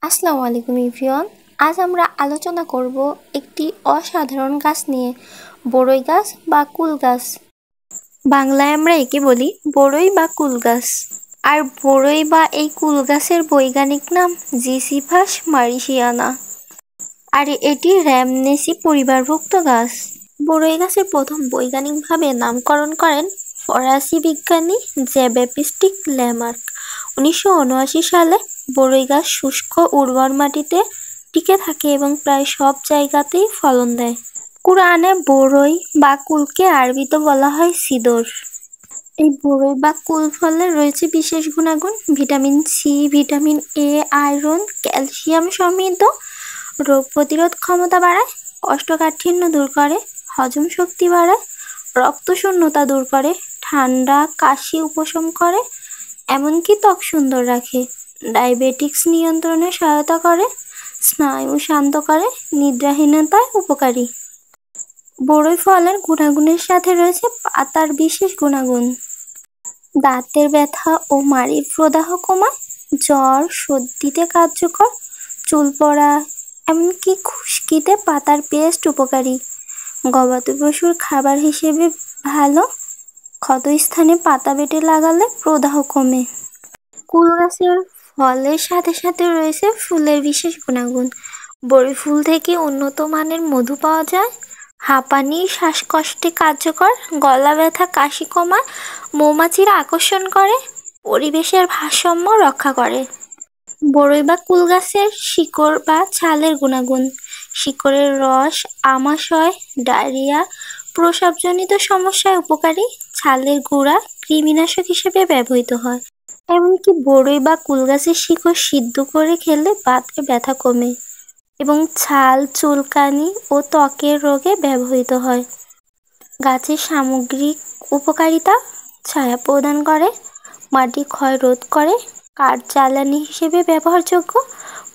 আসসালামু আলাইকুম এভরিওয়ান। আজ আমরা আলোচনা করব একটি অসাধারণ গাছ নিয়ে, বড়ই গাছ বা কুল গাছ। বাংলায় আমরা একে বলি বড়ই বা কুল গাছ। আর বড়ই বা এই কুল গাছের বৈজ্ঞানিক নাম জিসিফাস মারিসিয়ানা। আর এটি র্যামনেসি পরিবারভুক্ত গাছ। বড়ই গাছের প্রথম বৈজ্ঞানিকভাবে নামকরণ করেন ফরাসি বিজ্ঞানী জ্যাঁ-ব্যাপ্টিস্ট ল্যামার্ক 1979 সালে। বড়ই গাছ শুষ্ক উর্বর মাটিতে টিকে থাকে এবং প্রায় সব জায়গাতেই ফলন দেয়। কুরআনে বড়ই বা কুলকে আরবিতে বলা হয় সিদর। এই বড়ই বা কুল ফলে রয়েছে বিশেষ গুণাগুণ: vitamin C, vitamin A, iron, calcium সমৃদ্ধ, রোগ প্রতিরোধ ক্ষমতা বাড়ায়, কোষ্ঠকাঠিন্য দূর করে, হজম শক্তি বাড়ায়, রক্তশূন্যতা দূর করে, ঠান্ডা কাশি উপশম করে, এমনকি ত্বক সুন্দর রাখে, ডায়াবেটিক্স নিয়ন্ত্রণে সহায়তা করে, স্নায়ু শান্ত করে, নিদ্রাহীনতায় উপকারী। বড়ই ফলের গুণাগুণের সাথে রয়েছে পাতার বিশেষ গুণাগুণ: দাঁতের ব্যথা ও মাড়ির প্রদাহ কমায়, জ্বর সর্দিতে কার্যকর, চুল পড়া এমনকি খুশকিতে পাতার পেস্ট উপকারী, গবাদি পশুর খাবার হিসেবে ভালো, ক্ষতস্থানে পাতা বেটে লাগালে প্রদাহ কমে। কুল গাছের ফলের সাথে সাথে রয়েছে ফুলের বিশেষ গুণাগুণ: বড়ি ফুল থেকে উন্নত মানের মধু পাওয়া যায়, হাঁপানি শ্বাসকষ্টে কার্যকর, গলা ব্যথা কাশি কমায়, মৌমাছিরা আকর্ষণ করে, পরিবেশের ভারসাম্য রক্ষা করে। বড়ই বা কুল গাছের শিকড় বা ছালের গুণাগুণ: শিকড়ের রস আমাশয়, ডায়রিয়া, প্রস্রাবজনিত সমস্যায় উপকারী, ছালের গুঁড়া কৃমিনাশক হিসেবে ব্যবহৃত হয়, এমনকি বড়ই বা কুল গাছের শিকড় সিদ্ধ করে খেলে বাতের ব্যথা কমে এবং ছাল চুলকানি ও ত্বকের রোগে ব্যবহৃত হয়। গাছের সামগ্রিক উপকারিতা: ছায়া প্রদান করে, মাটি ক্ষয় রোধ করে, কাঠ জ্বালানি হিসেবে ব্যবহারযোগ্য,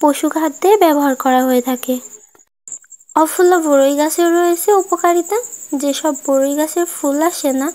পশু খাদ্যে ব্যবহার করা হয়ে থাকে। অফুল্লা বড়ই গাছের রয়েছে উপকারিতা: যেসব বড়ই গাছের ফুল আসে না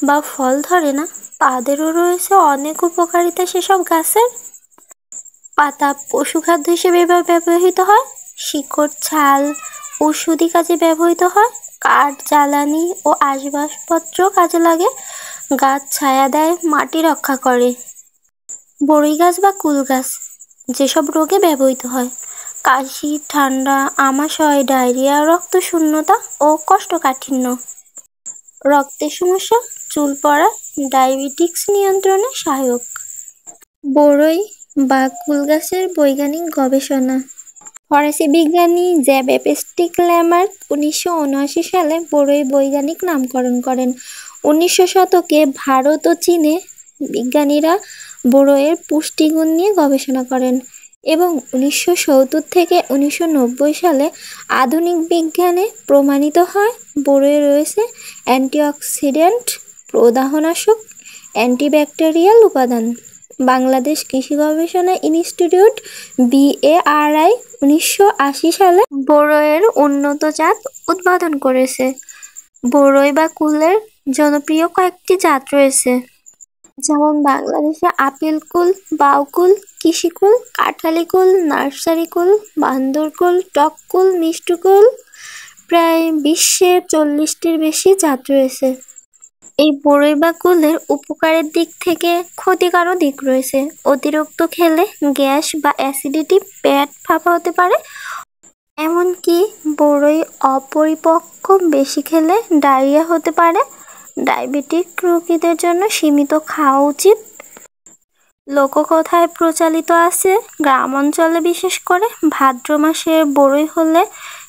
বা ফল ধরে না তাদেরও রয়েছে অনেক উপকারিতা। সেসব গাছের পাতা পশুখাদ্য হিসেবে ব্যবহৃত হয়, শিকড় ছাল ঔষধি কাজে ব্যবহৃত হয়, কাঠ জ্বালানি ও আসবাবপত্র কাজে লাগে, গাছ ছায়া দেয়, মাটি রক্ষা করে। বড়ই গাছ বা কুল গাছ যেসব রোগে ব্যবহৃত হয়: কাশি, ঠান্ডা, আমাশয়, ডায়রিয়া, রক্তশূন্যতা ও কোষ্ঠকাঠিন্য, রক্তের সমস্যা, চুল পড়া, ডায়াবেটিক্স নিয়ন্ত্রণে সহায়ক। বড়ই বা কুল গাছের বৈজ্ঞানিক গবেষণা: ফরাসি বিজ্ঞানী জ্যাঁ-ব্যাপ্টিস্ট ল্যামার্ক 1979 সালে বড়ই বৈজ্ঞানিক নামকরণ করেন। 1900 শতকে ভারত ও চীনে বিজ্ঞানীরা বড়ইয়ের পুষ্টিগুণ নিয়ে গবেষণা করেন এবং 1970 থেকে 1990 সালে আধুনিক বিজ্ঞানে প্রমাণিত হয় বড়ইয়ে রয়েছে অ্যান্টিঅক্সিডেন্ট, প্রদাহনাশক, অ্যান্টিব্যাকটেরিয়াল উপাদান। বাংলাদেশ কৃষি গবেষণা ইনস্টিটিউট BARI 1980 সালে বড়ইয়ের উন্নত জাত উদ্ভাবন করেছে। বড়ই বা কুলের জনপ্রিয় কয়েকটি জাত রয়েছে, যেমন বাংলাদেশে আপেল কুল, বাউ কুল, কৃষি কুল, কাঁঠালি কুল, নার্সারি কুল, বান্দর কুল, টক কুল, মিষ্টি কুল। প্রায় বিশ্বে 40টির বেশি জাত রয়েছে। এই বড়ই বা কুলের উপকারের দিক থেকে ক্ষতিকারও দিক রয়েছে। অতিরিক্ত খেলে গ্যাস বা অ্যাসিডিটি, পেট ফাঁপা হতে পারে, এমনকি বড়ই অপরিপক্ক বেশি খেলে ডায়রিয়া হতে পারে। ডায়াবেটিক রোগীদের জন্য সীমিত খাওয়া উচিত। লোককথায় প্রচলিত আছে, গ্রাম অঞ্চলে বিশেষ করে ভাদ্র মাসে বড়ই হলে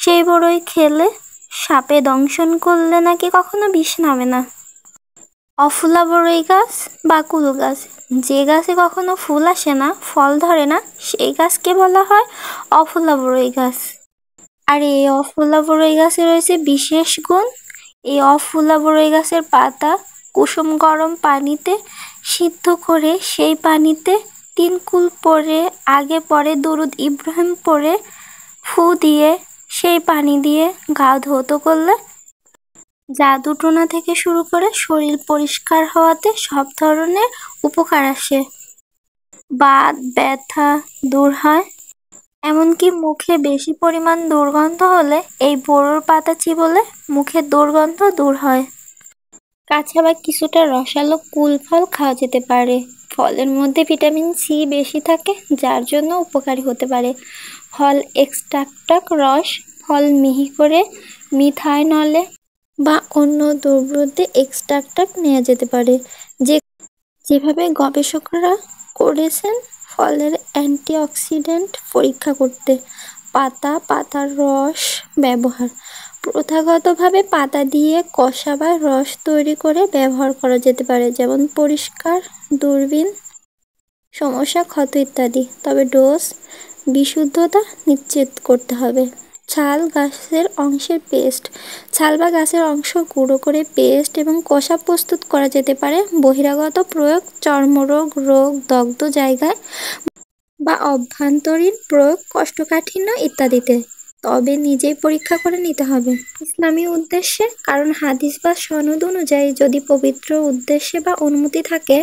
সেই বড়ই খেলে সাপে দংশন করলে নাকি কখনো বিষ নামে না। অফুলা বড়ই গাছ বা কুল গাছ: যে গাছে কখনো ফুল আসে না, ফল ধরে না, সেই গাছকে বলা হয় অফুলা বড়ই গাছ। আর এই অফুলা বড়ই গাছে রয়েছে বিশেষ গুণ: এই অফুলা বড়ই গাছের পাতা কুসুম গরম পানিতে সিদ্ধ করে সেই পানিতে 3 কুল পরে আগে পরে দুরুদ ইব্রাহিম পরে ফু দিয়ে সেই পানি দিয়ে গা ধৌত করলে জাদু টোনা থেকে শুরু করে শরীর পরিষ্কার হওয়াতে সব ধরনের উপকার আসে। বাত ব্যথা দূর হয়। এমনকি মুখে বেশি পরিমাণ দুর্গন্ধ হলে এই বড়ুর পাতা চিবোলে মুখের দুর্গন্ধ দূর হয়। কাঁচা বা কিছুটা রসালো কুল ফল খাওয়া যেতে পারে। ফলের মধ্যে ভিটামিন সি বেশি থাকে, যার জন্য উপকারী হতে পারে। ফল এক্সট্রাক্ট রস, ফল মিহি করে মিথানলে বা অন্য দ্রব্যতে এক্সট্রাক্ট নেওয়া যেতে পারে। যেভাবে গবেষকরা করেছেন ফলের অ্যান্টিঅক্সিডেন্ট পরীক্ষা করতে পাতার রস ব্যবহার। প্রথাগতভাবে পাতা দিয়ে কষা বা রস তৈরি করে ব্যবহার করা যেতে পারে, যেমন পরিষ্কার, দূরবীন, সমস্যা, ক্ষত ইত্যাদি। তবে ডোজ বিশুদ্ধতা নিশ্চিত করতে হবে। ছাল গাছের অংশের পেস্ট, ছাল বা গাছের অংশ গুঁড়ো করে পেস্ট এবং কষা প্রস্তুত করা যেতে পারে। বহিরাগত প্রয়োগ চর্মরোগ, দগ্ধ জায়গায় বা অভ্যন্তরীণ প্রয়োগ কোষ্ঠকাঠিন্য ইত্যাদিতে। তবে নিজেই পরীক্ষা করে নিতে হবে ইসলামী উদ্দেশ্যে, কারণ হাদিস বা সনদ অনুযায়ী যদি পবিত্র উদ্দেশ্যে বা অনুমতি থাকে,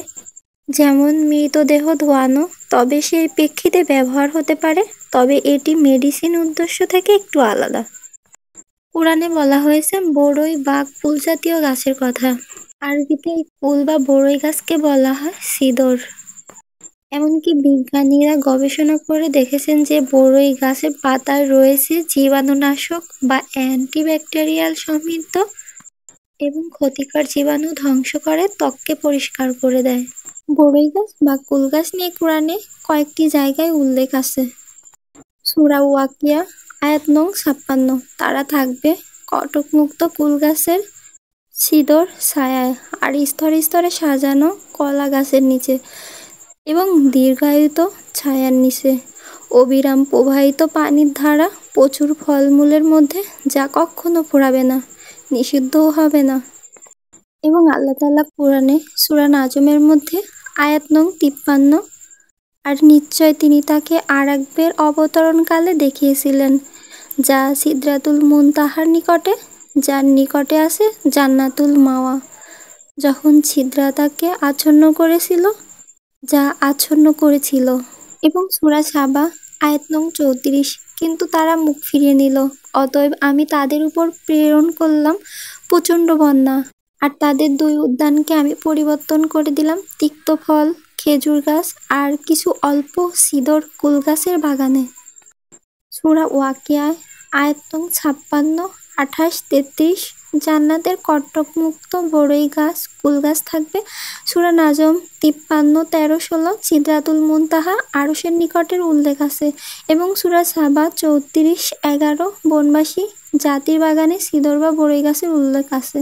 যেমন মৃতদেহ ধোয়ানো, তবে সেই প্রেক্ষিতে ব্যবহার হতে পারে। তবে এটি মেডিসিন উদ্দেশ্য থেকে একটু আলাদা। কোরআনে বলা হয়েছে বড়ই বা কুল জাতীয় গাছের কথা। আরবিতে এই কুল বা বড়ই গাছকে বলা হয় সিদর। এমনকি বিজ্ঞানীরা গবেষণা করে দেখেছেন যে বড়ই গাছের পাতায় রয়েছে জীবাণুনাশক বা অ্যান্টিব্যাকটেরিয়াল সমৃদ্ধ এবং ক্ষতিকর জীবাণু ধ্বংস করে ত্বককে পরিষ্কার করে দেয়। বড়ই গাছ বা কুল গাছ নিয়ে কোরআনে কয়েকটি জায়গায় উল্লেখ আছে। সূরা ওয়াকিয়া আয়াত নং 56। তারা থাকবে কটকমুক্ত কুল গাছের সিদর ছায়ায় আর স্তরে স্তরে সাজানো কলা গাছের নিচে এবং দীর্ঘায়িত ছায়ার নিচে অবিরাম প্রবাহিত পানির ধারা, প্রচুর ফলমূলের মধ্যে, যা কখনো ফুরাবে না, নিষিদ্ধও হবে না। এবং আল্লাহ তাআলা কোরআনে সূরা নাজমের মধ্যে আয়াত নং 53, আর নিশ্চয় তিনি তাকে আরাকবের অবতরণকালে দেখিয়েছিলেন, যা সিদরাতুল মুনতাহার নিকটে, যার নিকটে আছে জান্নাতুল মাওয়া, যখন ছিদ্রা তাকে আচ্ছন্ন করেছিল, যা আচ্ছন্ন করেছিল। এবং সূরা সাবা আয়াত নং 34। কিন্তু তারা মুখ ফিরিয়ে নিল, অতএব আমি তাদের উপর প্রেরণ করলাম প্রচণ্ড বন্যা, আর তাদের 2 উদ্যানকে আমি পরিবর্তন করে দিলাম তিক্ত ফল, খেজুর গাছ আর কিছু অল্প সিদর কুল গাছের বাগানে। সূরা ওয়াকিয়ায় আয়াত নং 56, 28, 33। জান্নাতের কটকমুক্ত বড়ই গাছ, কুল গাছ থাকবে। সূরা নাজম 53, 13, 16 সিদরাতুল মুনতাহা আরশের নিকটের উল্লেখ আছে। এবং সূরা সাবা 34, 11 বনবাসী জাতির বাগানে সিদর বা বড়ই গাছের উল্লেখ আছে।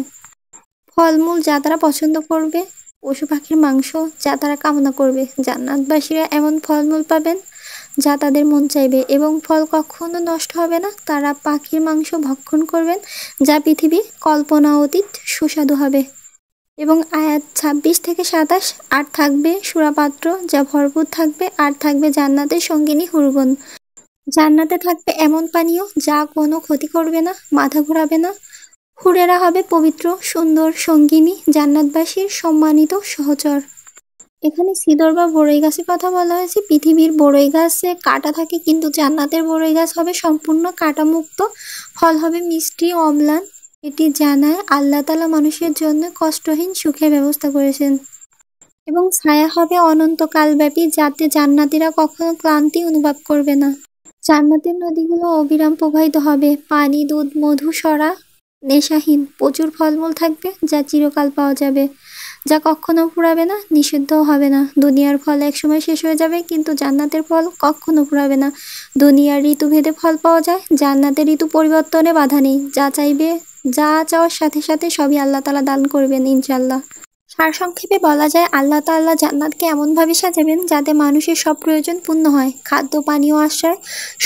ফলমূল যা তারা পছন্দ করবে, পশু পাখির মাংস যা তারা কামনা করবে, জান্নাতবাসীরা এমন ফলমূল পাবেন যা তাদের মন চাইবে, এবং ফল কখনো নষ্ট হবে না। তারা পাখির মাংস ভক্ষণ করবেন যা পৃথিবী কল্পনা অতীত সুস্বাদু হবে। এবং আয়াত 26 থেকে 27 আর থাকবে সুরাপাত্র যা ভরপুর থাকবে, আর থাকবে জান্নাতের সঙ্গিনী হুরগণ। জান্নাতে থাকবে এমন পানীয় যা কোনো ক্ষতি করবে না, মাথা ঘোরাবে না। হুরেরা হবে পবিত্র সুন্দর সঙ্গিনী, জান্নাতবাসীর সম্মানিত সহচর। এখানে সিদর বা বড়ই গাছের কথা বলা হয়েছে। পৃথিবীর বড়ই গাছে কাঁটা থাকে, কিন্তু জান্নাতের বড়ই গাছ হবে সম্পূর্ণ কাঁটামুক্ত। ফল হবে মিষ্টি ও অম্লান। এটি জানায় আল্লাহ তাআলা মানুষের জন্য কষ্টহীন সুখের ব্যবস্থা করেছেন। এবং ছায়া হবে অনন্তকালব্যাপী, যাতে জান্নাতীরা কখনো ক্লান্তি অনুভব করবে না। জান্নাতের নদীগুলো অবিরাম প্রবাহিত হবে, পানি, দুধ, মধু, সরা, নেশাহীন। প্রচুর ফলমূল থাকবে যা চিরকাল পাওয়া যাবে, যা কখনো ফুরাবে না, নিষিদ্ধও হবে না। দুনিয়ার ফল একসময় শেষ হয়ে যাবে, কিন্তু জান্নাতের ফল কখনো ফুরাবে না। দুনিয়ার ঋতুভেদে ফল পাওয়া যায়, জান্নাতের ঋতু পরিবর্তনে বাধা নেই। যা চাইবে, যা চাওয়ার সাথে সাথে সবই আল্লাহ তাআলা দান করবেন ইনশাআল্লাহ। সারসংক্ষেপে বলা যায়, আল্লাহ তাআলা জান্নাতকে এমনভাবে সাজাবেন যাতে মানুষের সব প্রয়োজন পূর্ণ হয়, খাদ্য, পানীয়, আশ্রয়,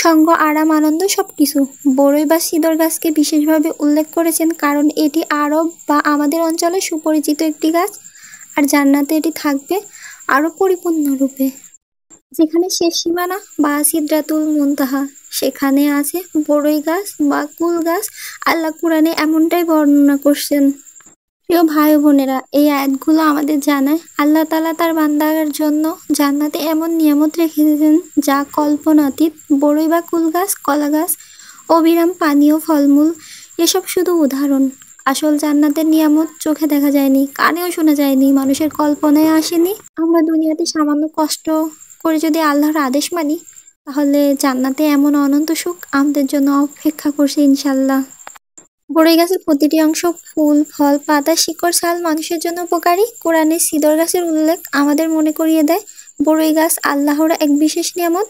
সঙ্গ, আরাম, আনন্দ সবকিছু। বড়ই বা সিদর গাছকে বিশেষভাবে উল্লেখ করেছেন কারণ এটি আরব বা আমাদের অঞ্চলে সুপরিচিত একটি গাছ, আর জান্নাতে এটি থাকবে আরও পরিপূর্ণ রূপে। যেখানে শেষ সীমানা বা সিদরাতুল মুনতাহা, সেখানে আছে বড়ই গাছ বা কুল গাছ। আল্লাহ কুরআনে এমনটাই বর্ণনা করছেন। প্রিয় ভাই ও বোনেরা, এই আয়াতগুলো আমাদের জানায় আল্লাহ তাআলা তার বান্দার জন্য জান্নাতে এমন নিয়ামত রেখেছেন যা কল্পনাতীত। বড়ই বা কুল গাছ, কলা গাছ, অবিরাম পানীয়, ফলমূল এসব শুধু উদাহরণ। আসল জান্নাতের নিয়ামত চোখে দেখা যায়নি, কানেও শোনা যায়নি, মানুষের কল্পনায় আসেনি। আমরা দুনিয়াতে সামান্য কষ্ট করে যদি আল্লাহর আদেশ মানি, তাহলে জান্নাতে এমন অনন্ত সুখ আমাদের জন্য অপেক্ষা করছে ইনশাল্লাহ। বড়ই গাছের প্রতিটি অংশ, ফুল, ফল, পাতা, শিকড়, ছাল মানুষের জন্য উপকারী। কোরআনে সিদর গাছের উল্লেখ আমাদের মনে করিয়ে দেয় বড়ই গাছ আল্লাহর এক বিশেষ নিয়ামত।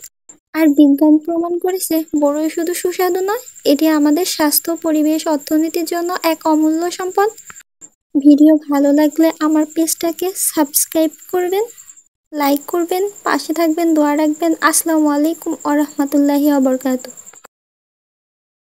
আর বিজ্ঞান প্রমাণ করেছে বড়ই শুধু সুস্বাদু নয়, এটি আমাদের স্বাস্থ্য, পরিবেশ, অর্থনীতির জন্য এক অমূল্য সম্পদ। ভিডিও ভালো লাগলে আমার পেজটাকে সাবস্ক্রাইব করবেন, লাইক করবেন, পাশে থাকবেন, দোয়া রাখবেন। আসসালামু আলাইকুম ওয়া রাহমাতুল্লাহি ওয়া বারাকাতুহু।